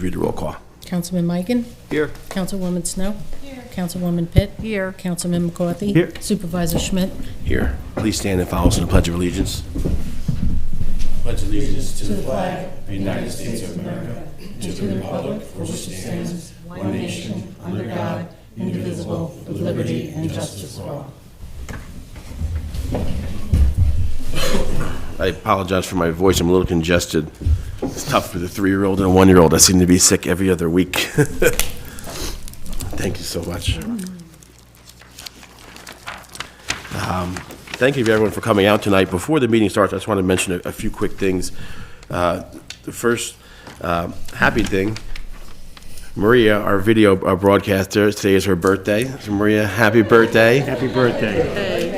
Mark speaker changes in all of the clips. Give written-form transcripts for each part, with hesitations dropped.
Speaker 1: Read the roll call.
Speaker 2: Councilman Mikan?
Speaker 1: Here.
Speaker 2: Councilwoman Snow? Here. Councilwoman Pitt? Here. Councilman McCarthy?
Speaker 3: Here.
Speaker 2: Supervisor Schmidt?
Speaker 1: Here. Please stand and follow us in the Pledge of Allegiance.
Speaker 4: Pledge allegiance to the flag of the United States of America, and to the republic for which it stands, one nation, under God, indivisible, with liberty and justice for all.
Speaker 1: I apologize for my voice. I'm a little congested. It's tough for the 3-year-old and a 1-year-old. I seem to be sick every other week. Thank you so much. Thank you everyone for coming out tonight. Before the meeting starts, I just want to mention a few quick things. The first happy thing, Maria, our video broadcaster, today is her birthday. So Maria, happy birthday.
Speaker 3: Happy birthday.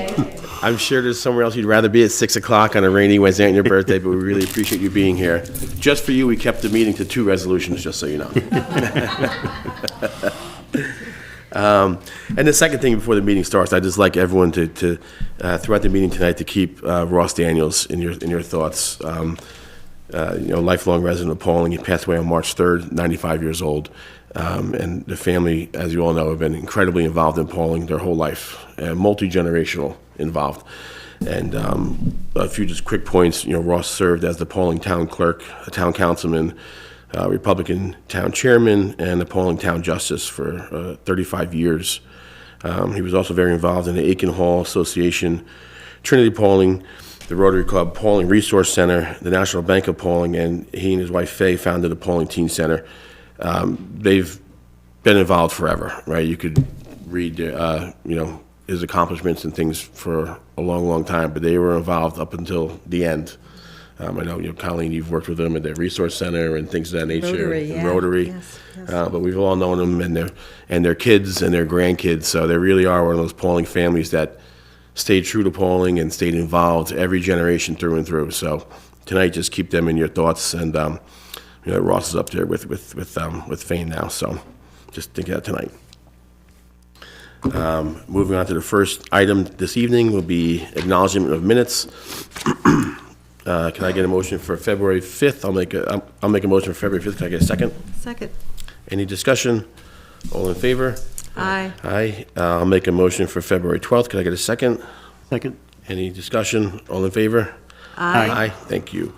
Speaker 1: I'm sure there's somewhere else you'd rather be at 6 o'clock on a rainy Wednesday on your birthday, but we really appreciate you being here. Just for you, we kept the meeting to 2 resolutions, just so you know. And the second thing before the meeting starts, I'd just like everyone to throughout the meeting tonight to keep Ross Daniels in your thoughts. Lifelong resident of Pawling. He passed away on March 3rd, 95 years old. And the family, as you all know, have been incredibly involved in Pawling their whole life, multi-generational involved. And a few just quick points. Ross served as the Pawling town clerk, a town councilman, Republican town chairman, and the Pawling town justice for 35 years. He was also very involved in the Aiken Hall Association, Trinity Pawling, the Rotary Club, Pawling Resource Center, the National Bank of Pawling, and he and his wife Faye founded the Pawling Teen Center. They've been involved forever, right? You could read, his accomplishments and things for a long, long time, but they were involved up until the end. I know, Colleen, you've worked with them at the Resource Center and things of that nature.
Speaker 5: Rotary, yeah.
Speaker 1: Rotary.
Speaker 5: Yes.
Speaker 1: But we've all known them and their kids and their grandkids. So they really are one of those Pawling families that stayed true to Pawling and stayed involved every generation through and through. So tonight, just keep them in your thoughts. And Ross is up there with Fane now. So just think of that tonight. Moving on to the first item this evening will be acknowledgement of minutes. Can I get a motion for February 5th? I'll make a motion for February 5th. Can I get a second?
Speaker 5: Second.
Speaker 1: Any discussion? All in favor?
Speaker 5: Aye.
Speaker 1: Aye. I'll make a motion for February 12th. Can I get a second?
Speaker 3: Second.
Speaker 1: Any discussion? All in favor?
Speaker 5: Aye.
Speaker 1: Aye. Thank you.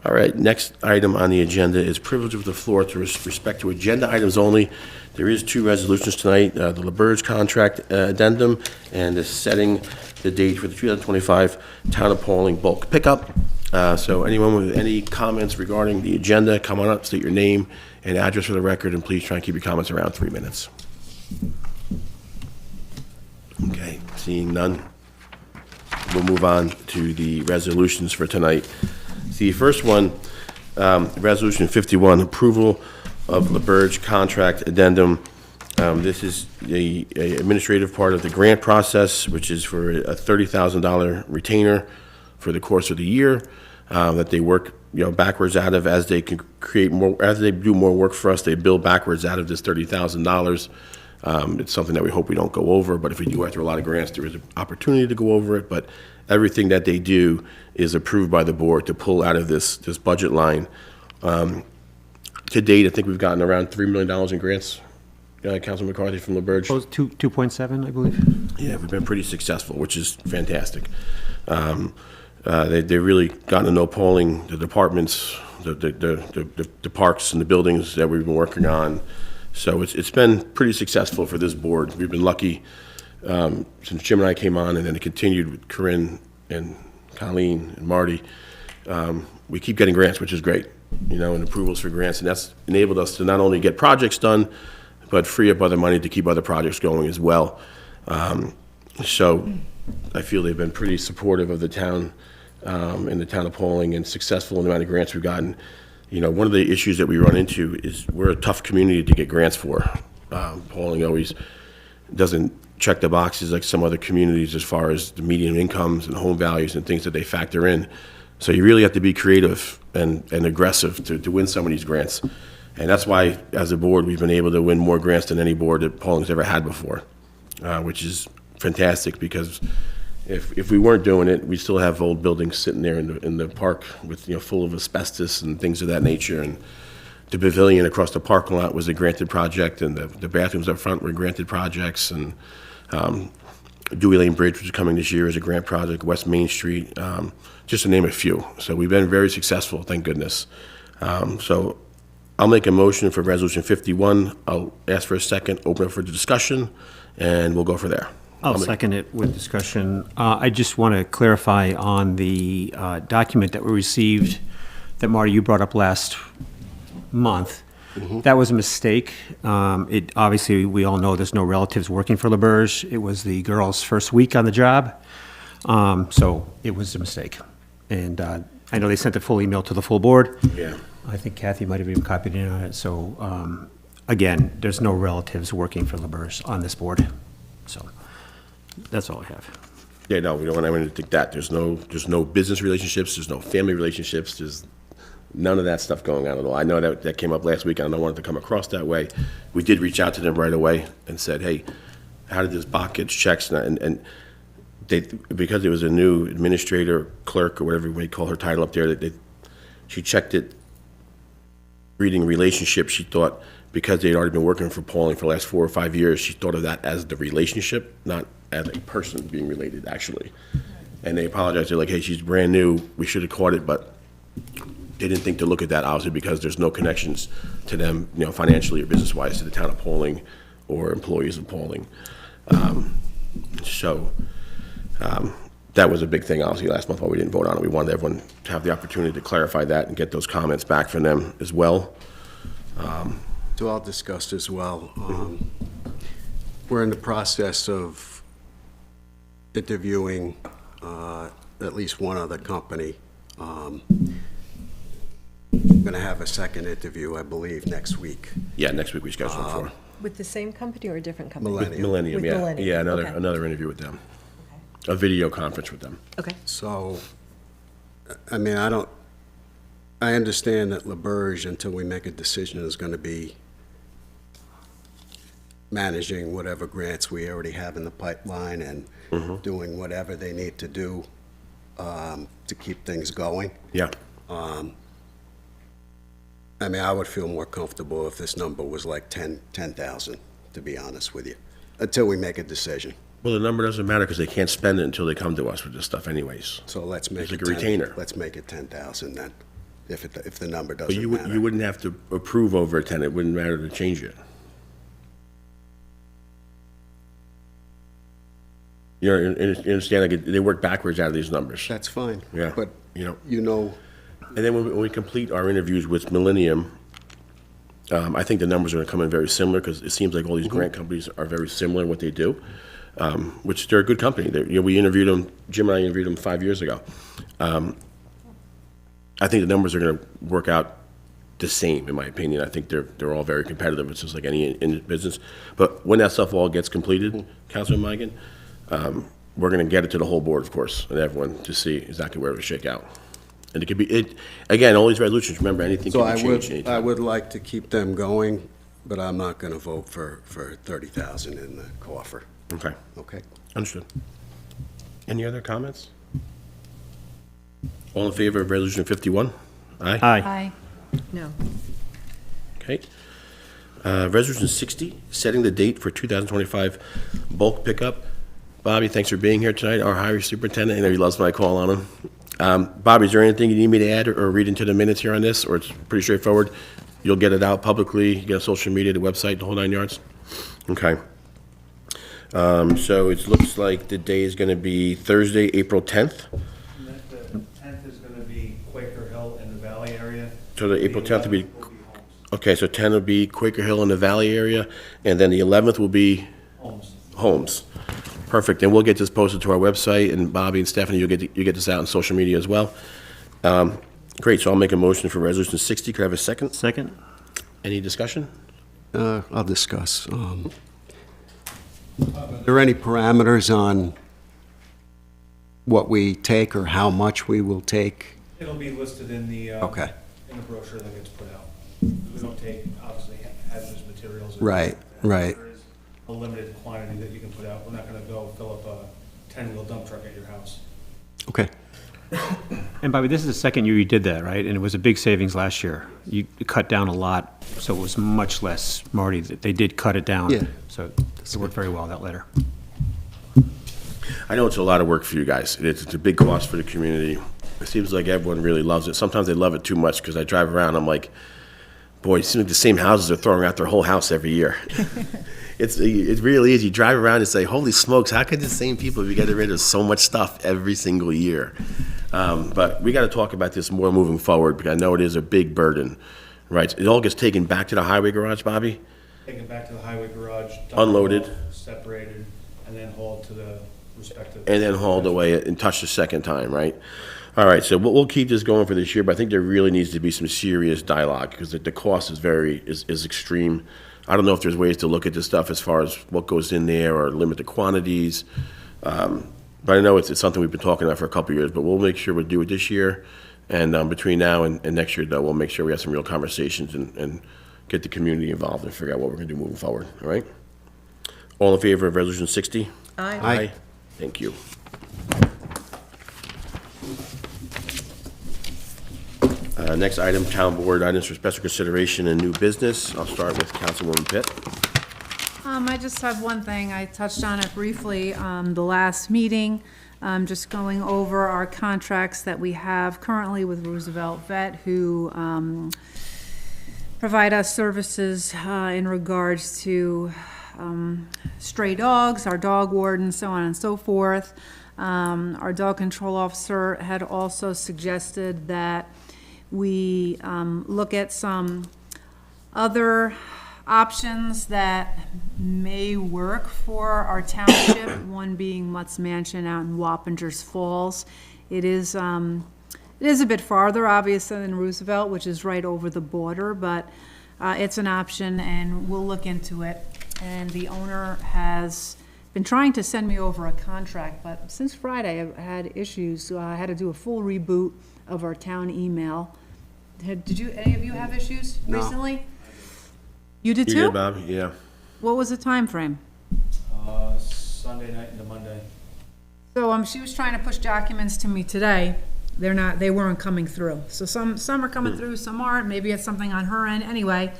Speaker 1: All right, next item on the agenda is privilege of the floor to respect to agenda items only. There is 2 resolutions tonight, the LaBerge contract addendum and the setting the date for the 2025 Town of Pawling bulk pickup. So anyone with any comments regarding the agenda, come on up, state your name and address for the record, and please try and keep your comments around 3 minutes. Okay, seeing none, we'll move on to the resolutions for tonight. The first one, Resolution 51, approval of LaBerge contract addendum. This is the administrative part of the grant process, which is for a $30,000 retainer for the course of the year that they work backwards out of as they can create more, as they do more work for us. They build backwards out of this $30,000. It's something that we hope we don't go over, but if we do after a lot of grants, there is an opportunity to go over it. But everything that they do is approved by the board to pull out of this budget line. To date, I think we've gotten around $3 million in grants. Councilman McCarthy from LaBerge.
Speaker 3: 2.7, I believe.
Speaker 1: Yeah, we've been pretty successful, which is fantastic. They really gotten to know Pawling, the departments, the parks and the buildings that we've been working on. So it's been pretty successful for this board. We've been lucky since Jim and I came on, and then it continued with Corinne and Colleen and Marty. We keep getting grants, which is great, and approvals for grants, and that's enabled us to not only get projects done, but free up other money to keep other projects going as well. So I feel they've been pretty supportive of the town and the town of Pawling, and successful in the amount of grants we've gotten. One of the issues that we run into is we're a tough community to get grants for. Pawling always doesn't check the boxes like some other communities as far as the median incomes and home values and things that they factor in. So you really have to be creative and aggressive to win some of these grants. And that's why, as a board, we've been able to win more grants than any board that Pawling's ever had before, which is fantastic, because if we weren't doing it, we still have old buildings sitting there in the park with full of asbestos and things of that nature. And the pavilion across the parking lot was a granted project, and the bathrooms up front were granted projects, and Dewey Lane Bridge, which is coming this year, is a grant project, West Main Street, just to name a few. So we've been very successful, thank goodness. So I'll make a motion for Resolution 51. I'll ask for a second, open it for discussion, and we'll go for there.
Speaker 3: I'll second it with discussion. I just want to clarify on the document that we received that, Marty, you brought up last month. That was a mistake. It obviously, we all know there's no relatives working for LaBerge. It was the girl's first week on the job, so it was a mistake. And I know they sent a full email to the full board.
Speaker 1: Yeah.
Speaker 3: I think Kathy might have even copied in on it. So again, there's no relatives working for LaBerge on this board. So that's all I have.
Speaker 1: Yeah, no, we don't want anyone to think that. There's no business relationships, there's no family relationships, there's none of that stuff going on at all. I know that came up last week, and I don't want it to come across that way. We did reach out to them right away and said, hey, how did this box get checked? And they, because it was a new administrator, clerk, or whatever you may call her title up there, she checked it, reading relationship, she thought, because they'd already been working for Pawling for the last 4 or 5 years, she thought of that as the relationship, not as a person being related, actually. And they apologized. They're like, hey, she's brand new. We should have caught it, but they didn't think to look at that, obviously, because there's no connections to them, financially or business-wise, to the town of Pawling or employees of Pawling. That was a big thing, obviously, last month while we didn't vote on it. We wanted everyone to have the opportunity to clarify that and get those comments back from them as well.
Speaker 5: So I'll discuss as well. We're in the process of interviewing at least one other company. Going to have a second interview, I believe, next week.
Speaker 1: Yeah, next week we scheduled for.
Speaker 6: With the same company or a different company?
Speaker 5: Millennium.
Speaker 1: Millennium,
Speaker 6: With
Speaker 1: yeah.
Speaker 6: Millennium,
Speaker 1: Yeah,
Speaker 6: okay.
Speaker 1: another interview with them. A video conference with them.
Speaker 6: Okay.
Speaker 5: So, I mean, I understand that LaBerge, until we make a decision, is going to be managing whatever grants we already have in the pipeline and doing whatever they need to do to keep things going.
Speaker 1: Yeah.
Speaker 5: I mean, I would feel more comfortable if this number was like 10,000, to be honest with you, until we make a decision.
Speaker 1: Well, the number doesn't matter because they can't spend it until they come to us with this stuff anyways.
Speaker 5: So let's make
Speaker 1: It's
Speaker 5: it
Speaker 1: like a retainer.
Speaker 5: Let's make it 10,000 then, if the number
Speaker 1: But
Speaker 5: doesn't
Speaker 1: you
Speaker 5: matter.
Speaker 1: wouldn't have to approve over a 10. It wouldn't matter to change it. You understand, like, they work backwards out of these numbers.
Speaker 5: That's fine.
Speaker 1: Yeah,
Speaker 5: But,
Speaker 1: you
Speaker 5: you know,
Speaker 1: And then when we complete our interviews with Millennium, I think the numbers are going to come in very similar because it seems like all these grant companies are very similar in what they do, which they're a good company. We interviewed them, Jim and I interviewed them 5 years ago. I think the numbers are going to work out the same, in my opinion. I think they're all very competitive. It's just like any in business. But when that stuff all gets completed, Councilman Migan, we're going to get it to the whole board, of course, and everyone to see exactly where it would shake out. And it could be, again, all these resolutions, remember, anything
Speaker 5: so
Speaker 1: can be changed
Speaker 5: I
Speaker 1: anytime.
Speaker 5: would like to keep them going, but I'm not going to vote for 30,000 in the coffer,
Speaker 1: Okay,
Speaker 5: okay?
Speaker 1: understood. Any other comments? All in favor of Resolution 51? Aye?
Speaker 3: Aye.
Speaker 2: Aye.
Speaker 6: No.
Speaker 1: Okay. Resolution 60, setting the date for 2025 bulk pickup. Bobby, thanks for being here tonight, our highway superintendent. I know he loves my call on him. Bobby, is there anything you need me to add or read into the minutes here on this, or it's pretty straightforward? You'll get it out publicly, you get a social media, the website, the whole 9 yards? Okay. So it looks like the day is going to be Thursday, April 10th.
Speaker 7: The 10th is going to be Quaker Hill in the Valley area.
Speaker 1: So the April 10th will be,
Speaker 7: Homes.
Speaker 1: okay, so 10 will be Quaker Hill in the Valley area, and then the 11th will be Holmes. Perfect, and we'll get this posted to our website, and Bobby and Stephanie, you get this out on social media as well. Great, so I'll make a motion for Resolution 60. Could I have a second?
Speaker 3: Second?
Speaker 1: Any discussion?
Speaker 5: I'll discuss. Are there any parameters on what we take or how much we will take?
Speaker 7: It'll be listed in the,
Speaker 5: Okay.
Speaker 7: in the brochure that gets put out. We don't take, obviously, hazardous materials.
Speaker 5: Right, right.
Speaker 7: There is a limited quantity that you can put out. We're not going to go fill up a 10-wheel dump truck at your house.
Speaker 5: Okay.
Speaker 3: And Bobby, this is the second year you did that, right? And it was a big savings last year. You cut down a lot, so it was much less. Marty, they did cut it down.
Speaker 5: Yeah.
Speaker 3: So it worked very well, that letter.
Speaker 1: I know it's a lot of work for you guys. It's a big cost for the community. It seems like everyone really loves it. Sometimes they love it too much because I drive around, I'm like, boy, it seems like the same houses are throwing out their whole house every year. It really is. You drive around and say, holy smokes, how could the same people be getting rid of so much stuff every single year? But we got to talk about this more moving forward because I know it is a big burden, right? It all gets taken back to the highway garage, Bobby?
Speaker 7: Take it back to the highway garage. dump it
Speaker 1: Unloaded.
Speaker 7: off, Separated, and then hauled to the respective.
Speaker 1: And then hauled away and touched a second time, right? All right, so we'll keep this going for this year, but I think there really needs to be some serious dialogue because the cost is extreme. I don't know if there's ways to look at this stuff as far as what goes in there or limit the quantities. But I know it's something we've been talking about for a couple of years, but we'll make sure we do it this year. And between now and next year, though, we'll make sure we have some real conversations and get the community involved and figure out what we're going to do moving forward, all right? All in favor of Resolution 60?
Speaker 6: Aye.
Speaker 1: Thank you. Next item, town board items for special consideration and new business. I'll start with Councilwoman Pitt.
Speaker 4: I just have one thing. I touched on it briefly the last meeting. Just going over our contracts that we have currently with Roosevelt Vet, who provide us services in regards to stray dogs, our dog warden, so on and so forth. Our dog control officer had also suggested that we look at some other options that may work for our township, one being Mutt's Mansion out in Wappingers Falls. It is a bit farther, obviously, than Roosevelt, which is right over the border, but it's an option, and we'll look into it. And the owner has been trying to send me over a contract, but since Friday, I've had issues. So I had to do a full reboot of our town email. Did any of you have issues recently? You did
Speaker 1: You
Speaker 4: too?
Speaker 1: did, Bob? Yeah.
Speaker 4: What was the time frame?
Speaker 7: Sunday night into Monday.
Speaker 4: So she was trying to push documents to me today. They weren't coming through. So some are coming through, some aren't. Maybe it's something on her end. Anyway,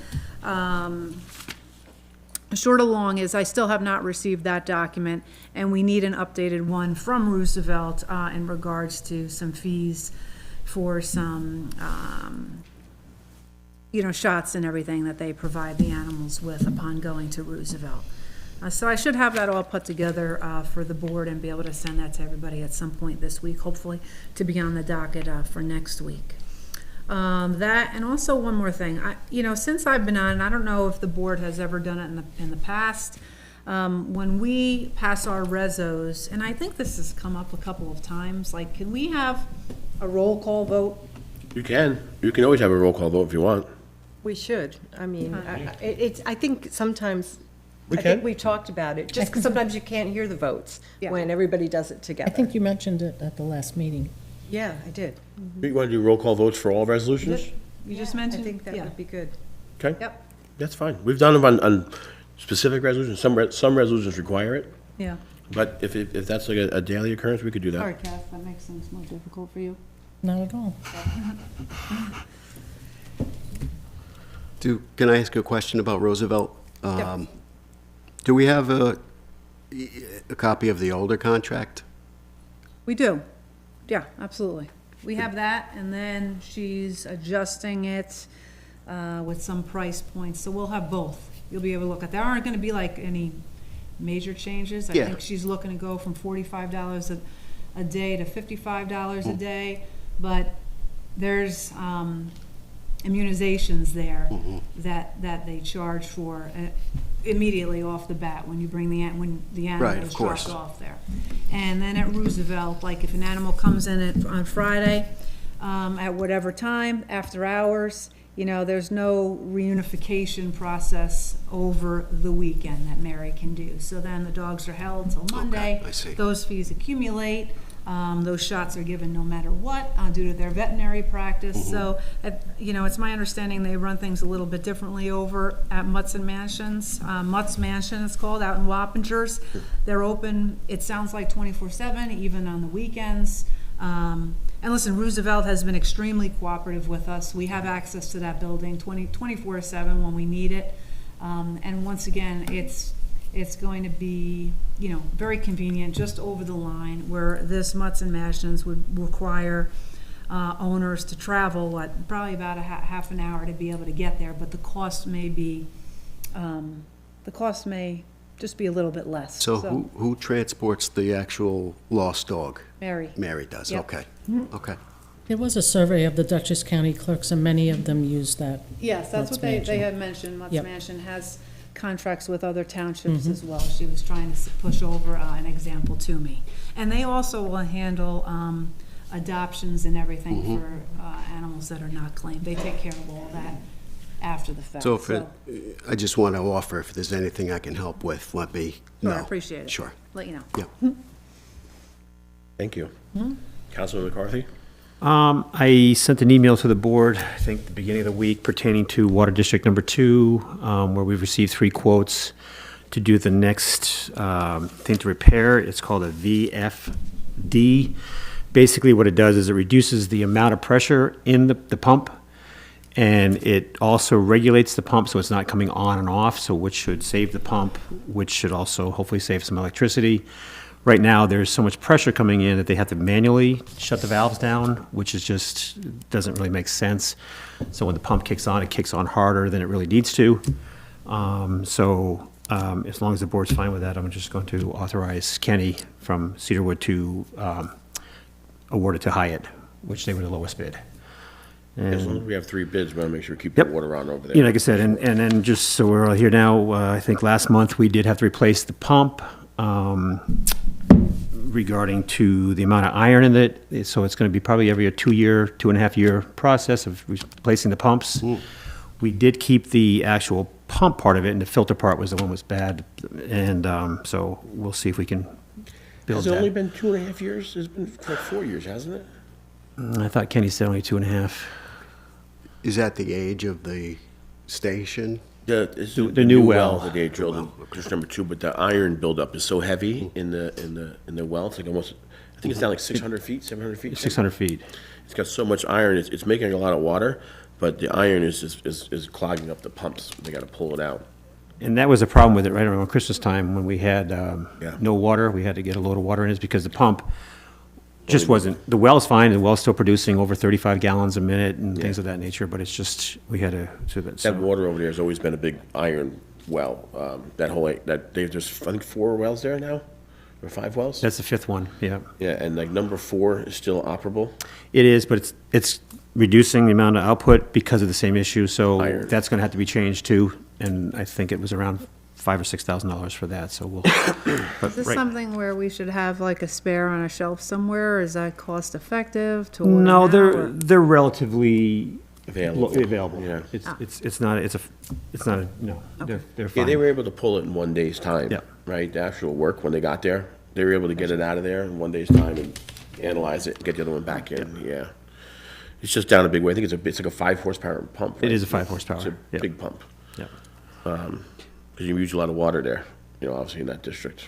Speaker 4: short of long is I still have not received that document, and we need an updated one from Roosevelt in regards to some fees for some, shots and everything that they provide the animals with upon going to Roosevelt. So I should have that all put together for the board and be able to send that to everybody at some point this week, hopefully, to be on the docket for next week. That, and also one more thing. Since I've been on, and I don't know if the board has ever done it in the past, when we pass our rezos, and I think this has come up a couple of times, like, can we have a roll call vote?
Speaker 1: You can. You can always have a roll call vote if you want.
Speaker 6: We should. I mean, I think sometimes,
Speaker 1: We
Speaker 6: I think
Speaker 1: can.
Speaker 6: we talked about it, just 'cause sometimes you can't hear the votes
Speaker 4: Yeah.
Speaker 6: when everybody does it
Speaker 2: I
Speaker 6: together.
Speaker 2: think you mentioned it at the last meeting.
Speaker 6: Yeah, I did.
Speaker 1: You want to do roll call votes for all resolutions?
Speaker 4: You just
Speaker 6: I
Speaker 4: mentioned?
Speaker 6: think that
Speaker 4: Yeah.
Speaker 6: would be good.
Speaker 1: Okay.
Speaker 4: Yep,
Speaker 1: That's fine. We've done them on specific resolutions. Some resolutions require it,
Speaker 4: yeah.
Speaker 1: but if that's like a daily occurrence, we could do that.
Speaker 4: Sorry, Kath, that makes things more difficult for you.
Speaker 2: Not at all.
Speaker 5: Can I ask a question about Roosevelt?
Speaker 4: Yep.
Speaker 5: Do we have a copy of the older contract?
Speaker 4: We do. Yeah, absolutely. We have that, and then she's adjusting it with some price points, so we'll have both. You'll be able to look at, there aren't gonna be like any major changes. I
Speaker 5: Yeah.
Speaker 4: think she's looking to go from $45 a day to $55 a day, but there's immunizations there that they charge for immediately off the bat when you bring when the animal
Speaker 5: Right, of
Speaker 4: is
Speaker 5: course.
Speaker 4: dropped off there. And then at Roosevelt, like if an animal comes in on Friday, at whatever time, after hours, there's no reunification process over the weekend that Mary can do. So then the dogs are held till Monday.
Speaker 5: I see.
Speaker 4: Those fees accumulate. Those shots are given no matter what due to their veterinary practice. So, it's my understanding they run things a little bit differently over at Mutt's and Mansions. Mutt's Mansion, it's called, out in Wappingers. They're open, it sounds like 24/7, even on the weekends.
Speaker 8: And listen, Roosevelt has been extremely cooperative with us. We have access to that building 24/7 when we need it. And once again, it's going to be, very convenient, just over the line, where this Mutts and Mashins would require owners to travel, probably about a half an hour to be able to get there, but the cost may just be a little bit less.
Speaker 5: So who transports the actual lost dog?
Speaker 8: Mary.
Speaker 5: Mary does,
Speaker 8: Yep.
Speaker 5: okay. Okay.
Speaker 2: There was a survey of the Dutchess County clerks, and many of them use that.
Speaker 8: Yes, that's
Speaker 2: Mutts
Speaker 8: what they
Speaker 2: Mansion.
Speaker 8: had mentioned. Mutts
Speaker 2: Yep.
Speaker 8: Mansion has contracts with other townships as well. She was trying to push over an example to me. And they also will handle adoptions and everything for animals that are not claimed. They take care of all that after the fact.
Speaker 5: So I just want to offer, if there's anything I can help with, let me know.
Speaker 8: Sure, I appreciate it.
Speaker 5: Sure.
Speaker 8: Let you know.
Speaker 5: Yeah.
Speaker 1: Thank you. Councilman McCarthy?
Speaker 3: I sent an email to the board, I think the beginning of the week, pertaining to Water District Number 2, where we've received 3 quotes to do the next thing to repair. It's called a VFD. Basically, what it does is it reduces the amount of pressure in the pump, and it also regulates the pump so it's not coming on and off, so which should save the pump, which should also hopefully save some electricity. Right now, there's so much pressure coming in that they have to manually shut the valves down, which is just, doesn't really make sense. So when the pump kicks on, it kicks on harder than it really needs to. As long as the board's fine with that, I'm just going to authorize Kenny from Cedarwood to award it to Hyatt, which they were the lowest bid.
Speaker 1: As long as we have 3 bids, we want to make sure we keep the
Speaker 3: Yep.
Speaker 1: water on over there.
Speaker 3: Yeah, like I said, and then just so we're all here now, I think last month we did have to replace the pump regarding to the amount of iron in it. So it's going to be probably every 2.5 year process of replacing the pumps. We did keep the actual pump part of it, and the filter part was the one was bad. And so we'll see if we can build
Speaker 1: Has it only
Speaker 3: that.
Speaker 1: been 2.5 years? It's been like 4 years, hasn't it?
Speaker 3: I thought Kenny said only 2.5.
Speaker 5: Is that the age of the station?
Speaker 1: It's
Speaker 3: The new well.
Speaker 1: that they drilled in District Number 2, but the iron buildup is so heavy in the well. It's like almost, I think it's down like 600 feet, 700 feet.
Speaker 3: 600 feet.
Speaker 1: It's got so much iron. It's making a lot of water, but the iron is clogging up the pumps. They got to pull it out.
Speaker 3: And that was a problem with it right around Christmas time when we had
Speaker 1: Yeah.
Speaker 3: no water. We had to get a load of water in it because the pump just wasn't, the well's fine, the well's still producing over 35 gallons a minute and things of that nature, but it's just, we had to.
Speaker 1: That water over there has always been a big iron well. There's I think 4 wells there now, or 5 wells.
Speaker 3: That's the 5th one, yeah.
Speaker 1: Yeah, and like number 4 is still operable.
Speaker 3: It is, but it's reducing the amount of output because of the same issue, so
Speaker 1: Iron.
Speaker 3: that's gonna have to be changed too. And I think it was around $5,000 or $6,000 for that, so we'll.
Speaker 6: Is this something where we should have like a spare on a shelf somewhere, or is that cost effective to order
Speaker 3: No,
Speaker 6: now,
Speaker 3: they're
Speaker 6: or-
Speaker 1: Available.
Speaker 3: relatively available.
Speaker 1: Yeah.
Speaker 3: It's not no, they're
Speaker 1: Yeah,
Speaker 3: fine.
Speaker 1: they were able to pull it in 1 day's time.
Speaker 3: Yeah.
Speaker 1: Right, the actual work, when they got there, they were able to get it out of there in 1 day's time and analyze it, get the other one back in, yeah. It's just down a big way. I think it's like a 5 horsepower pump.
Speaker 3: It
Speaker 1: right?
Speaker 3: is a 5 horsepower,
Speaker 1: It's a
Speaker 3: yeah.
Speaker 1: big pump,
Speaker 3: Yeah.
Speaker 1: because you use a lot of water there, obviously in that district.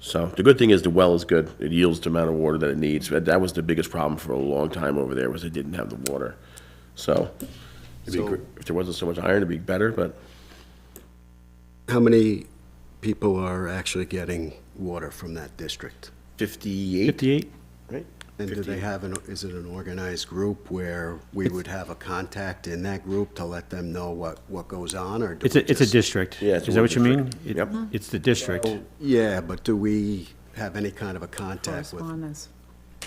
Speaker 1: So the good thing is the well is good. It yields the amount of water that it needs. That was the biggest problem for a long time over there, was they didn't have the water. So if there wasn't so much iron, it'd be better, but
Speaker 5: How many people are actually getting water from that district?
Speaker 1: 58,
Speaker 3: 58?
Speaker 1: right?
Speaker 5: And do they have is it an organized group where we would have a contact in that group to let them know what goes on, or? do
Speaker 3: It's
Speaker 5: we
Speaker 3: a
Speaker 5: just-
Speaker 3: district.
Speaker 1: Yeah, it's a
Speaker 3: Is that what you mean?
Speaker 1: district.
Speaker 3: It-
Speaker 1: Yep.
Speaker 3: It's the district.
Speaker 5: Yeah, but do we have any kind of a contact with
Speaker 6: Correspondence.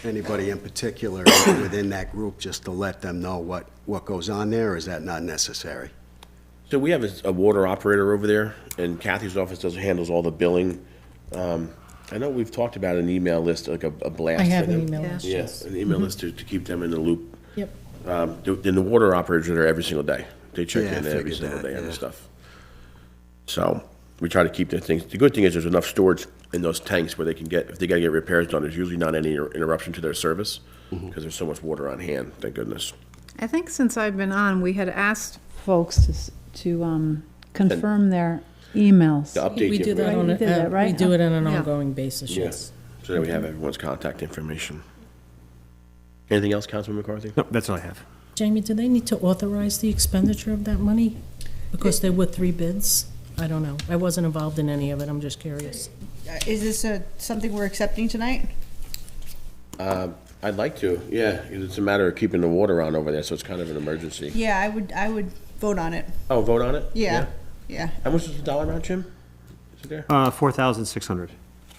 Speaker 5: anybody in particular within that group, just to let them know what goes on there, or is that not necessary?
Speaker 1: So we have a water operator over there, and Kathy's office handles all the billing. I know we've talked about an email list, like a blast.
Speaker 2: I have
Speaker 1: for
Speaker 2: an
Speaker 1: them.
Speaker 2: email
Speaker 6: Yeah.
Speaker 2: list,
Speaker 1: Yeah,
Speaker 2: yes.
Speaker 1: an email list to keep them in the loop.
Speaker 2: Yep.
Speaker 1: Then the water operators are there every single day. They check
Speaker 5: Yeah, I
Speaker 1: in every
Speaker 5: figured
Speaker 1: single
Speaker 5: that,
Speaker 1: day on the
Speaker 5: yeah.
Speaker 1: stuff. So we try to keep the things. The good thing is there's enough storage in those tanks where they can get, if they gotta get repairs done, there's usually not any interruption to their service,
Speaker 5: Mm-hmm.
Speaker 1: because there's so much water on hand, thank goodness.
Speaker 6: I think since I've been on, we had asked folks to confirm their emails.
Speaker 1: To update
Speaker 2: We
Speaker 1: the
Speaker 2: do that
Speaker 1: information.
Speaker 2: on,
Speaker 6: You did that, right?
Speaker 2: we do it on an
Speaker 6: Yeah.
Speaker 2: ongoing basis,
Speaker 1: Yeah.
Speaker 2: yes.
Speaker 1: So that we have everyone's contact information. Anything else, Councilman McCarthy?
Speaker 3: No, that's all I have.
Speaker 2: Jamie, do they need to authorize the expenditure of that money? Because there were 3 bids? I don't know. I wasn't involved in any of it. I'm just curious.
Speaker 9: Is this something we're accepting tonight?
Speaker 1: I'd like to, yeah. It's a matter of keeping the water on over there, so it's kind of an emergency.
Speaker 9: Yeah, I would vote on it.
Speaker 1: Oh, vote on it?
Speaker 9: Yeah.
Speaker 1: How much is the dollar amount, Jim? Is it there?
Speaker 3: 4,600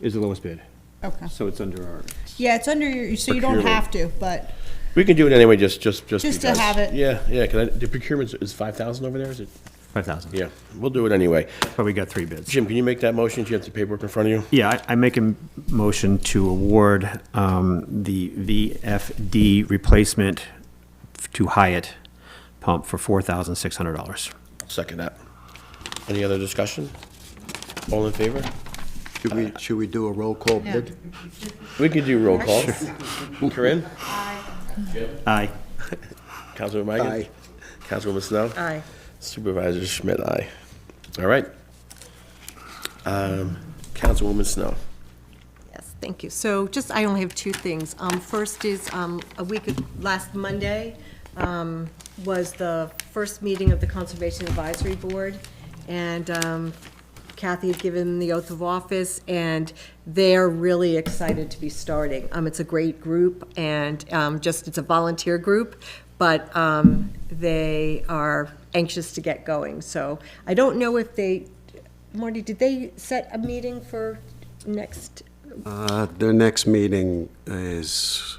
Speaker 3: is the lowest bid,
Speaker 9: Okay.
Speaker 3: so it's under our.
Speaker 9: Yeah, it's under your, so you don't
Speaker 1: Procurement.
Speaker 9: have to, but
Speaker 1: We can do it anyway, just because.
Speaker 9: to have it.
Speaker 1: Yeah, the procurement is 5,000 over there, is it?
Speaker 3: 5,000.
Speaker 1: Yeah, we'll do it anyway.
Speaker 3: But we got 3 bids.
Speaker 1: Jim, can you make that motion? Do you have the paperwork in front of you?
Speaker 3: Yeah, I make a motion to award the VFD replacement to Hyatt pump for $4,600.
Speaker 1: Second that. Any other discussion? All in favor?
Speaker 5: Should we do a roll call bid?
Speaker 1: We can do roll call. Corinne?
Speaker 3: Aye.
Speaker 1: Councilman Migan?
Speaker 5: Aye.
Speaker 1: Councilwoman Snow?
Speaker 2: Aye.
Speaker 1: Supervisor Schmidt, aye. All right. Councilwoman Snow.
Speaker 10: Yes, thank you. So just, I only have 2 things. First is, last Monday was the first meeting of the Conservation Advisory Board, and Kathy had given the oath of office, and they're really excited to be starting. It's a great group, and it's a volunteer group, but they are anxious to get going. So I don't know if Marty, did they set a meeting for next?
Speaker 5: Their next meeting is,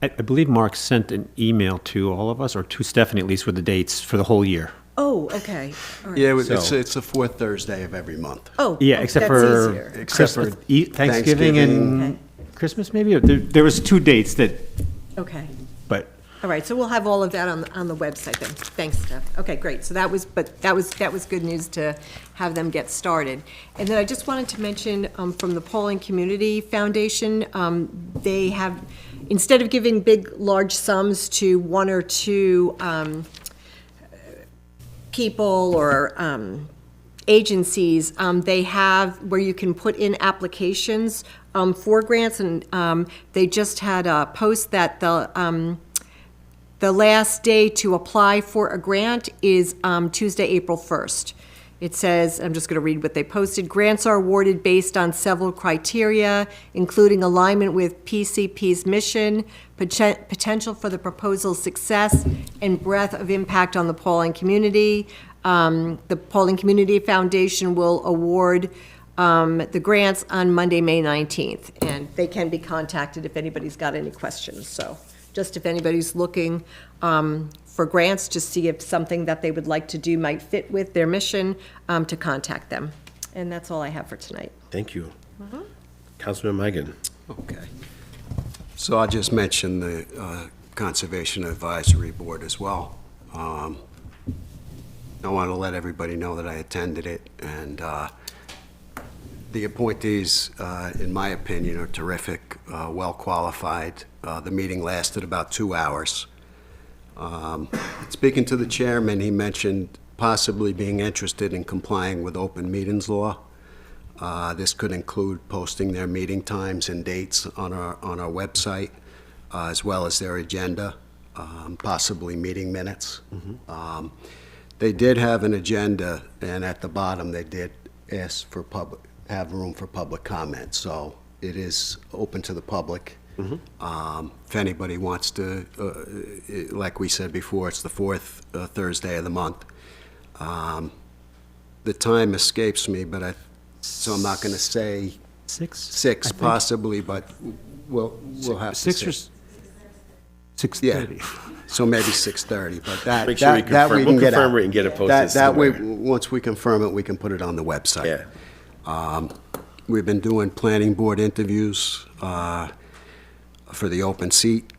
Speaker 3: I believe Mark sent an email to all of us, or to Stephanie at least, with the dates for the whole year.
Speaker 10: Oh, okay. All right.
Speaker 5: yeah,
Speaker 3: So-
Speaker 5: it's the 4th Thursday of every month.
Speaker 10: Oh,
Speaker 3: Yeah, except
Speaker 10: that's
Speaker 3: for
Speaker 10: easier.
Speaker 5: Except for
Speaker 3: Thanksgiving and
Speaker 10: Okay.
Speaker 3: Christmas, maybe? Or there was 2 dates that,
Speaker 10: Okay.
Speaker 3: but
Speaker 10: All right, so we'll have all of that on the website then. Thanks, Steph. Okay, great. So that was good news to have them get started. And then I just wanted to mention from the Pawling Community Foundation, they have, instead of giving big, large sums to 1 or 2 people or agencies, they have where you can put in applications for grants, and they just had a post that the last day to apply for a grant is Tuesday, April 1st. It says, I'm just going to read what they posted, grants are awarded based on several criteria, including alignment with PCP's mission, potential for the proposal's success, and breadth of impact on the Pawling community. The Pawling Community Foundation will award the grants on Monday, May 19th, and they can be contacted if anybody's got any questions. So just if anybody's looking for grants, to see if something that they would like to do might fit with their mission, to contact them. And that's all I have for tonight.
Speaker 1: Thank you. Councilman Migan.
Speaker 5: Okay. So I'll just mention the Conservation Advisory Board as well. I want to let everybody know that I attended it, and the appointees, in my opinion, are terrific, well-qualified. The meeting lasted about 2 hours. Speaking to the chairman, he mentioned possibly being interested in complying with open meetings law. This could include posting their meeting times and dates on our website, as well as their agenda, possibly meeting minutes. They did have an agenda, and at the bottom, they did ask for have room for public comment, so it is open to the public. If anybody wants to, like we said before, it's the 4th Thursday of the month. The time escapes me, but so I'm not going to say
Speaker 3: 6? I think.
Speaker 5: possibly, but we'll have to
Speaker 3: 6
Speaker 5: see.
Speaker 3: or 6:30?
Speaker 5: So maybe 6:30, but
Speaker 1: Make sure we
Speaker 5: that
Speaker 1: confirm.
Speaker 5: we
Speaker 1: We'll
Speaker 5: can get
Speaker 1: confirm
Speaker 5: out.
Speaker 1: it and get it posted
Speaker 5: That way,
Speaker 1: somewhere.
Speaker 5: once we confirm it, we can put it on the website.
Speaker 1: Yeah.
Speaker 5: We've been doing planning board interviews for the open seat.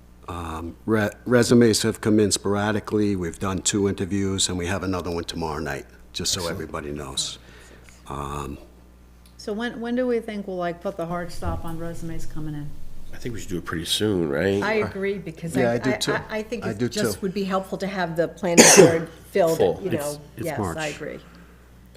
Speaker 5: Resumes have come in sporadically. We've done 2 interviews, and we have another one tomorrow night, just so everybody knows.
Speaker 6: So when do we think we'll put the hard stop on resumes coming in?
Speaker 1: I think we should do it pretty soon, right?
Speaker 10: I agree, because
Speaker 5: Yeah, I do too.
Speaker 10: I think
Speaker 5: I
Speaker 10: it
Speaker 5: do
Speaker 10: just
Speaker 5: too.
Speaker 10: would be helpful to have the planning board filled,
Speaker 1: Full.
Speaker 10: you know.
Speaker 3: It's
Speaker 10: Yes,
Speaker 3: March.
Speaker 10: I agree.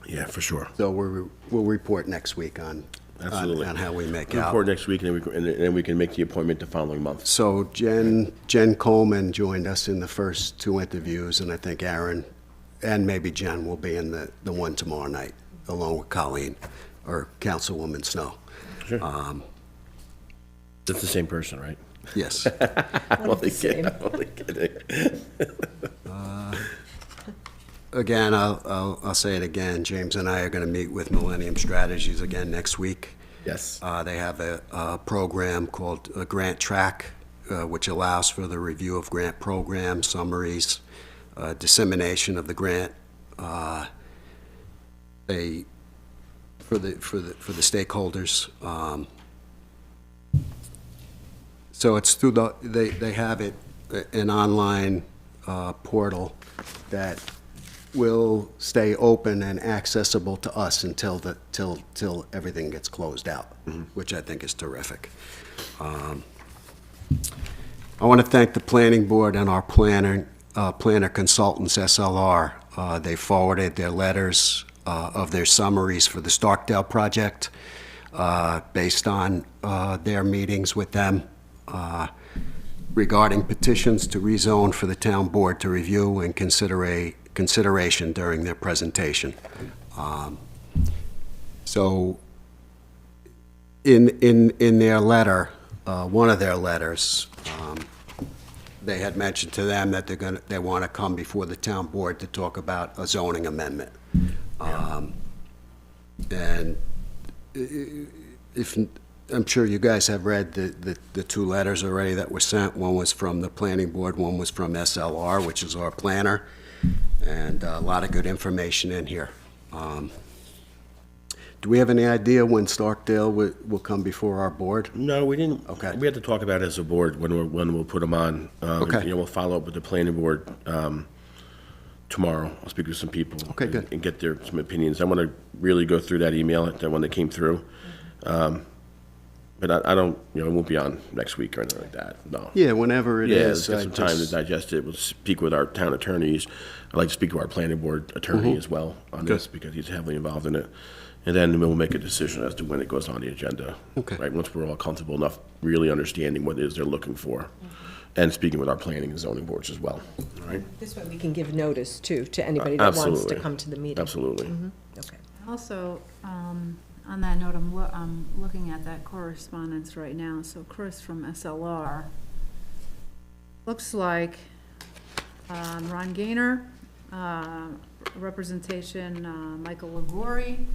Speaker 1: Yeah, for sure.
Speaker 5: So we'll report next week on
Speaker 1: Absolutely.
Speaker 5: on how we make
Speaker 1: Report
Speaker 5: out.
Speaker 1: next week, and then we can make the appointment the following month.
Speaker 5: So Jen Coleman joined us in the first 2 interviews, and I think Aaron and maybe Jen will be in the one tomorrow night, along with Colleen, or Councilwoman Snow.
Speaker 1: Sure. That's the same person, right?
Speaker 5: Yes.
Speaker 1: I'm only kidding. I'm only kidding.
Speaker 5: Again, I'll say it again, James and I are going to meet with Millennium Strategies again next week.
Speaker 1: Yes.
Speaker 5: They have a program called a Grant Track, which allows for the review of grant programs, summaries, dissemination of the grant. For the stakeholders. So it's through they have an online portal that will stay open and accessible to us until till everything gets closed out, which I think is terrific. I want to thank the planning board and our planner consultants, SLR. They forwarded their letters of their summaries for the Starkdale project based on their meetings with them regarding petitions to rezone for the town board to review and consideration during their presentation. So in their letter, one of their letters, they had mentioned to them that they want to come before the town board to talk about a zoning amendment. And if, I'm sure you guys have read the 2 letters already that were sent. One was from the planning board, one was from SLR, which is our planner, and a lot of good information in here. Do we have any idea when Starkdale will come before our board?
Speaker 1: No, we didn't.
Speaker 5: Okay.
Speaker 1: We had to talk about it as a board when we'll put them on.
Speaker 5: Okay.
Speaker 1: We'll follow up with the planning board tomorrow. I'll speak with some people.
Speaker 5: Okay, good.
Speaker 1: And get some opinions. I want to really go through that email, that one that came through. But I don't, it won't be on next week or anything like that, no.
Speaker 5: Yeah, whenever it
Speaker 1: Yeah,
Speaker 5: is.
Speaker 1: let's get some time to digest it. We'll speak with our town attorneys. I'd like to speak to our planning board attorney as well on this, because he's heavily involved in it. And then we'll make a decision as to when it goes on the agenda.
Speaker 5: Okay.
Speaker 1: Right, once we're all comfortable enough, really understanding what it is they're looking for, and speaking with our planning and zoning boards as well, all right?
Speaker 10: This way we can give notice, too, to anybody that wants to
Speaker 1: Absolutely.
Speaker 10: come to the meeting.
Speaker 1: Absolutely.
Speaker 10: Okay.
Speaker 6: Also, on that note, I'm looking at that correspondence right now. So Chris from SLR, looks like Ron Gaynor, representation Michael Lagori,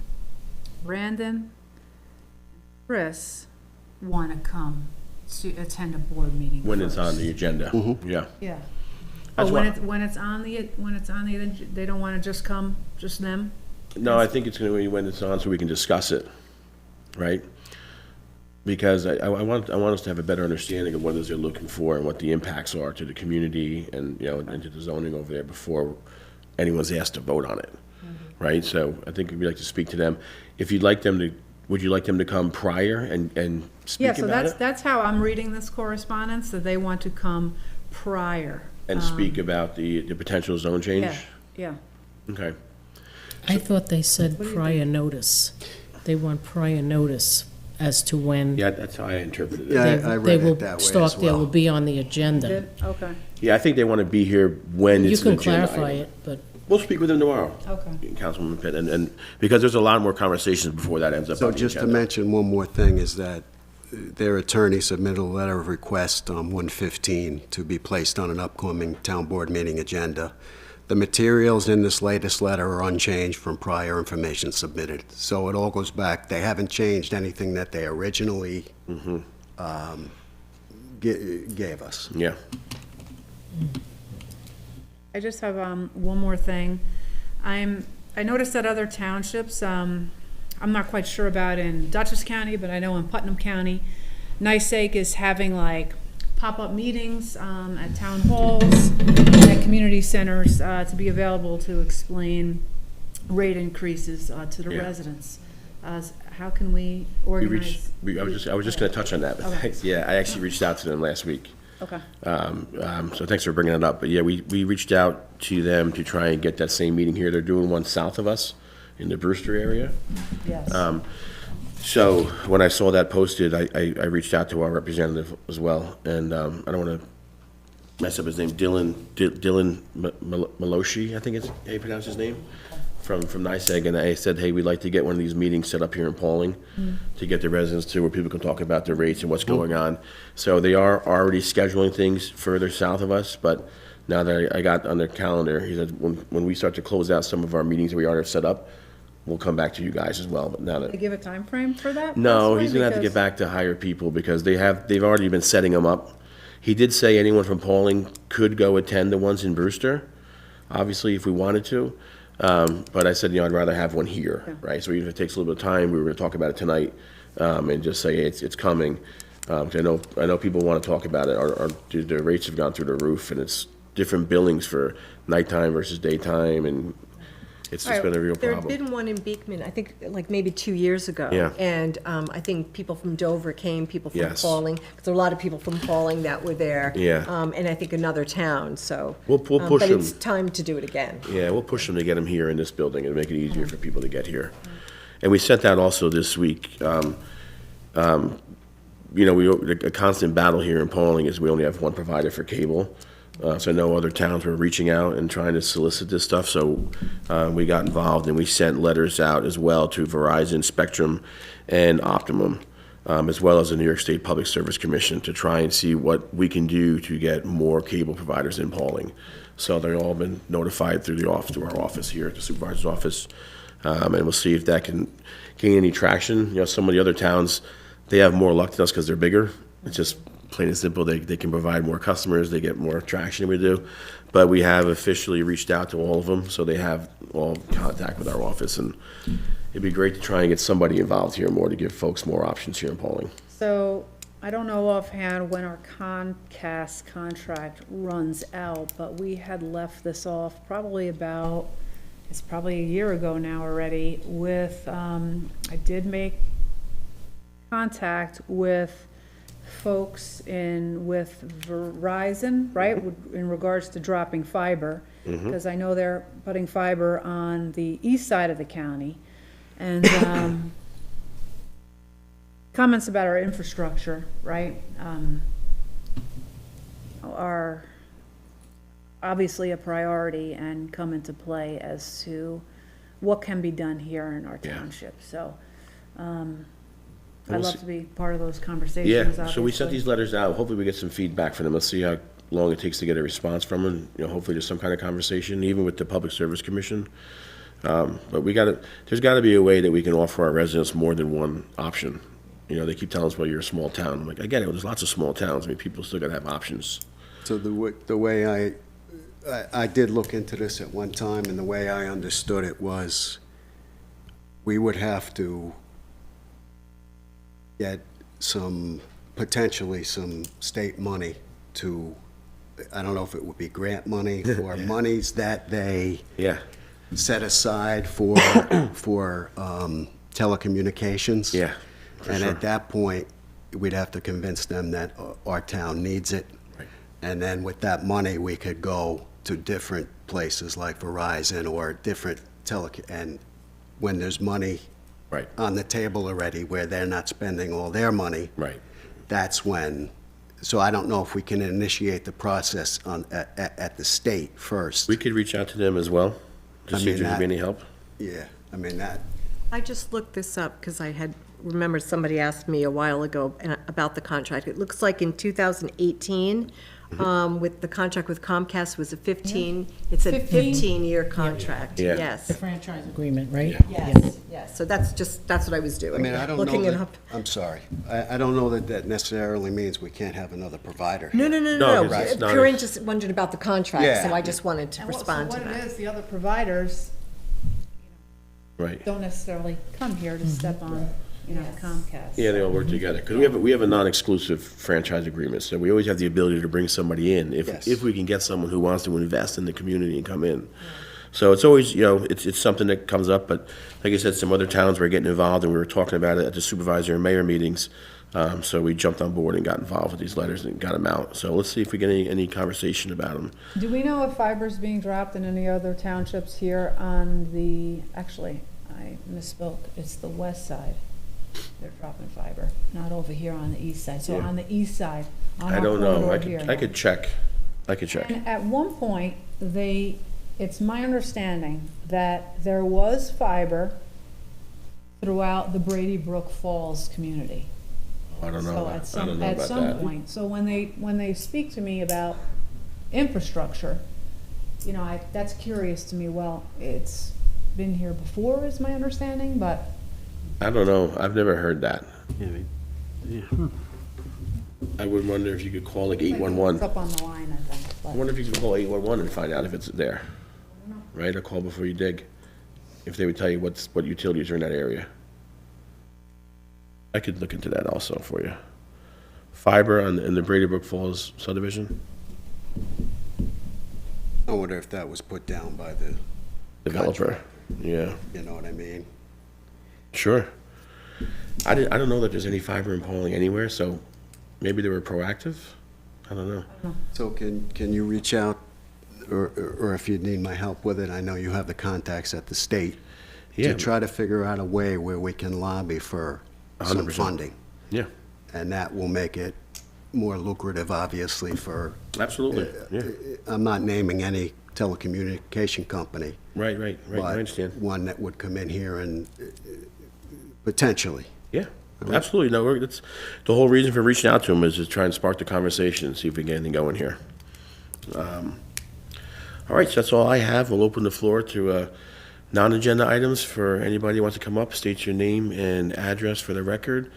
Speaker 6: Brandon, Chris want to come to attend a board meeting
Speaker 1: When it's on
Speaker 6: first.
Speaker 1: the agenda, yeah.
Speaker 6: Yeah.
Speaker 1: That's
Speaker 6: Oh,
Speaker 1: why-
Speaker 6: when it's on the, they don't want to just come, just them?
Speaker 1: No, I think it's going to be when it's on so we can discuss it, right? Because I want us to have a better understanding of what it is they're looking for and what the impacts are to the community and, and to the zoning over there before anyone's asked to vote on it, right? So I think we'd like to speak to them. If you'd like them to, would you like them to come prior and speak
Speaker 6: Yeah,
Speaker 1: about
Speaker 6: so
Speaker 1: it?
Speaker 6: that's how I'm reading this correspondence, that they want to come prior.
Speaker 1: And speak about the potential zone change?
Speaker 6: Yeah, yeah.
Speaker 1: Okay.
Speaker 2: I thought they said prior notice. They want prior notice as to when
Speaker 1: Yeah, that's how I interpreted it.
Speaker 5: Yeah,
Speaker 2: they
Speaker 5: I
Speaker 2: they
Speaker 5: read
Speaker 2: will,
Speaker 5: it that way as
Speaker 2: Stockdale will
Speaker 5: well.
Speaker 2: be on the agenda.
Speaker 6: Did, okay,
Speaker 1: Yeah, I think they want to be here when
Speaker 2: You
Speaker 1: it's an
Speaker 2: can
Speaker 1: agenda
Speaker 2: clarify
Speaker 1: item.
Speaker 2: it, but
Speaker 1: We'll speak with them tomorrow.
Speaker 6: okay.
Speaker 1: Councilwoman Pitt, and because there's a lot more conversations before that ends up
Speaker 5: So
Speaker 1: on the
Speaker 5: just to
Speaker 1: agenda.
Speaker 5: mention one more thing is that their attorney submitted a letter of request on 115 to be placed on an upcoming town board meeting agenda. The materials in this latest letter are unchanged from prior information submitted. So it all goes back, they haven't changed anything that they originally gave us.
Speaker 1: Yeah.
Speaker 6: I just have one more thing. I noticed that other townships, I'm not quite sure about in Dutchess County, but I know in Putnam County, NYSEG is having like pop-up meetings at town halls and at community centers to be available to explain rate increases to the
Speaker 1: Yeah.
Speaker 6: residents. How can we
Speaker 1: We
Speaker 6: organize?
Speaker 1: reached, I was just going to touch on that. But
Speaker 6: Okay.
Speaker 1: yeah, I actually reached out to them last week.
Speaker 6: Okay.
Speaker 1: So thanks for bringing it up. But yeah, we reached out to them to try and get that same meeting here. They're doing one south of us in the Brewster area.
Speaker 6: Yes.
Speaker 1: So when I saw that posted, I reached out to our representative as well, and I don't want to mess up his name, Dylan Maloshi, I think it's how you pronounce his name, from NYSEG, and I said, hey, we'd like to get one of these meetings set up here in Pawling to get the residents to where people can talk about their rates and what's going on. So they are already scheduling things further south of us, but now that I got on their calendar, he said, when we start to close out some of our meetings that we already set up, we'll come back to you guys as well, but now that.
Speaker 6: They give a time frame for that?
Speaker 1: No,
Speaker 6: possibly?
Speaker 1: he's gonna have to get
Speaker 6: Because-
Speaker 1: back to hire people because they've already been setting them up. He did say anyone from Pawling could go attend the ones in Brewster, obviously, if we wanted to. But I said, I'd rather have one here, right? So even if it takes a little bit of time, we were gonna talk about it tonight, and just say, hey, it's coming. 'Cause I know people wanna talk about it. The rates have gone through the roof, and it's different billings for nighttime versus daytime, and it's just been a real
Speaker 10: There had
Speaker 1: problem.
Speaker 10: been one in Beekman, I think, like maybe 2 years ago.
Speaker 1: Yeah.
Speaker 10: And I think people from Dover came, people from
Speaker 1: Yes.
Speaker 10: Pawling, because there were a lot of people from Pawling that were there.
Speaker 1: Yeah.
Speaker 10: And I think another town, so.
Speaker 1: We'll push
Speaker 10: But
Speaker 1: them.
Speaker 10: it's time to do it again.
Speaker 1: Yeah, we'll push them to get them here in this building and make it easier for people to get here. And we sent out also this week, a constant battle here in Pawling is we only have one provider for cable. So I know other towns were reaching out and trying to solicit this stuff, so we got involved and we sent letters out as well to Verizon, Spectrum, and Optimum, as well as the New York State Public Service Commission to try and see what we can do to get more cable providers in Pawling. So they've all been notified through our office here at the supervisor's office, and we'll see if that can gain any traction. Some of the other towns, they have more luck than us because they're bigger. It's just plain and simple, they can provide more customers, they get more traction than we do. But we have officially reached out to all of them, so they have all contact with our office, and it'd be great to try and get somebody involved here more to give folks more options here in Pawling.
Speaker 6: So, I don't know offhand when our Comcast contract runs out, but we had left this off it's probably a year ago now already, with, I did make contact with folks with Verizon, right, in regards to dropping fiber, because I know they're putting fiber on the east side of the county, and comments about our infrastructure, right, are obviously a priority and come into play as to what can be done here in our township. So, I'd love to be part of those conversations,
Speaker 1: Yeah,
Speaker 6: obviously.
Speaker 1: so we sent these letters out, hopefully we get some feedback from them, let's see how long it takes to get a response from them, hopefully there's some kind of conversation, even with the Public Service Commission. But there's gotta be a way that we can offer our residents more than one option. They keep telling us, well, you're a small town. I'm like, I get it, there's lots of small towns, people still gotta have options.
Speaker 5: So the way I did look into this at one time, and the way I understood it was, we would have to get potentially some state money to, I don't know if it would be grant money or monies that they
Speaker 1: Yeah,
Speaker 5: set aside for telecommunications.
Speaker 1: yeah, for
Speaker 5: And
Speaker 1: sure.
Speaker 5: at that point, we'd have to convince them that our town needs it.
Speaker 1: Right.
Speaker 5: And then with that money, we could go to different places like Verizon or different and when there's money
Speaker 1: Right,
Speaker 5: on the table already where they're not spending all their money,
Speaker 1: right.
Speaker 5: that's when, so I don't know if we can initiate the process at the state first.
Speaker 1: We could reach out to them as well, to
Speaker 5: I
Speaker 1: see if
Speaker 5: mean,
Speaker 1: there could be
Speaker 5: that-
Speaker 1: any help.
Speaker 5: Yeah, I mean, that,
Speaker 10: I just looked this up because I had remembered somebody asked me a while ago about the contract. It looks like in 2018, with the contract with Comcast was it's a 15-year contract,
Speaker 1: Yeah.
Speaker 10: yes.
Speaker 2: The franchise agreement, right?
Speaker 10: Yes, yes, so that's what I was
Speaker 5: I
Speaker 10: doing,
Speaker 5: mean, I don't know
Speaker 10: looking it
Speaker 5: that,
Speaker 10: up.
Speaker 5: I'm sorry. I don't know that necessarily means we can't have another provider.
Speaker 10: No,
Speaker 1: No, because it's not a-
Speaker 10: Corinne just wondered about the contract, so
Speaker 5: Yeah.
Speaker 10: I just wanted to
Speaker 6: And what-
Speaker 10: respond to
Speaker 6: So what
Speaker 10: that.
Speaker 6: it is, the other providers
Speaker 1: Right.
Speaker 6: don't necessarily come here to step on, Comcast.
Speaker 1: Yeah, they all work together, because we have a non-exclusive franchise agreement, so we always have the ability to bring somebody in,
Speaker 5: Yes.
Speaker 1: if we can get someone who wants to invest in the community and come in. So it's always, it's something that comes up, but like I said, some other towns were getting involved, and we were talking about it at the supervisor and mayor meetings, so we jumped on board and got involved with these letters and got them out. So let's see if we get any conversation about them.
Speaker 6: Do we know if fiber's being dropped in any other townships here on actually, I misspoke, it's the west side.
Speaker 8: they're dropping fiber, not over here on the east side. So
Speaker 1: Yeah.
Speaker 8: on the east side, on
Speaker 1: I
Speaker 8: our
Speaker 1: don't know.
Speaker 8: corridor here.
Speaker 1: I could check. I could check.
Speaker 8: And at one point, it's my understanding that there was fiber throughout the Brady Brook Falls community.
Speaker 1: I don't know.
Speaker 8: So
Speaker 1: I don't know
Speaker 8: at
Speaker 1: about
Speaker 8: some
Speaker 1: that.
Speaker 8: point, so when they speak to me about infrastructure, you know, that's curious to me. Well, it's been here before, is my understanding, but
Speaker 1: I don't know. I've never heard that.
Speaker 3: Yeah,
Speaker 1: I would wonder if you could call like
Speaker 8: it's
Speaker 1: 811.
Speaker 8: up on the line, I think.
Speaker 1: I
Speaker 8: But
Speaker 1: wonder if you could call 811 and find out if it's there. Right? Or call before you dig. If they would tell you what utilities are in that area. I could look into that also for you. Fiber in the Brady Brook Falls subdivision?
Speaker 5: I wonder if that was put down by the,
Speaker 1: Developer. Yeah,
Speaker 5: you know what I mean?
Speaker 1: sure. I don't know that there's any fiber in Pawling anywhere, so maybe they were proactive? I don't know.
Speaker 5: So can you reach out, or if you need my help with it, I know you have the contacts at the state,
Speaker 1: Yeah.
Speaker 5: to try to figure out a way where we can lobby for some
Speaker 1: 100%.
Speaker 5: funding.
Speaker 1: Yeah,
Speaker 5: And that will make it more lucrative, obviously, for,
Speaker 1: absolutely. Yeah,
Speaker 5: I'm not naming any telecommunication company,
Speaker 1: right, I
Speaker 5: but
Speaker 1: understand.
Speaker 5: one that would come in here and potentially.
Speaker 1: Yeah, absolutely. No, that's the whole reason for reaching out to him is to try and spark the conversation and see if we can get anything going here. All right, so that's all I have. We'll open the floor to non-agenda items for anybody who wants to come up, state your name and address for the record.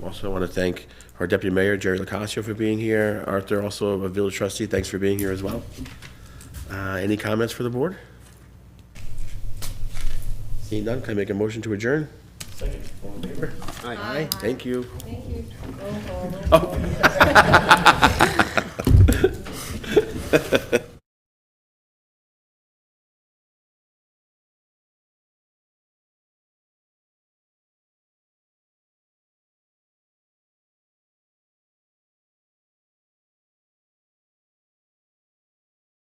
Speaker 1: Also, I want to thank our Deputy Mayor, Jerry Locascio, for being here. Arthur, also a village trustee, thanks for being here as well. Any comments for the board? Seeing none, can I make a motion to adjourn? Second. All in favor? Aye. Thank you.
Speaker 8: thank you.
Speaker 1: Oh.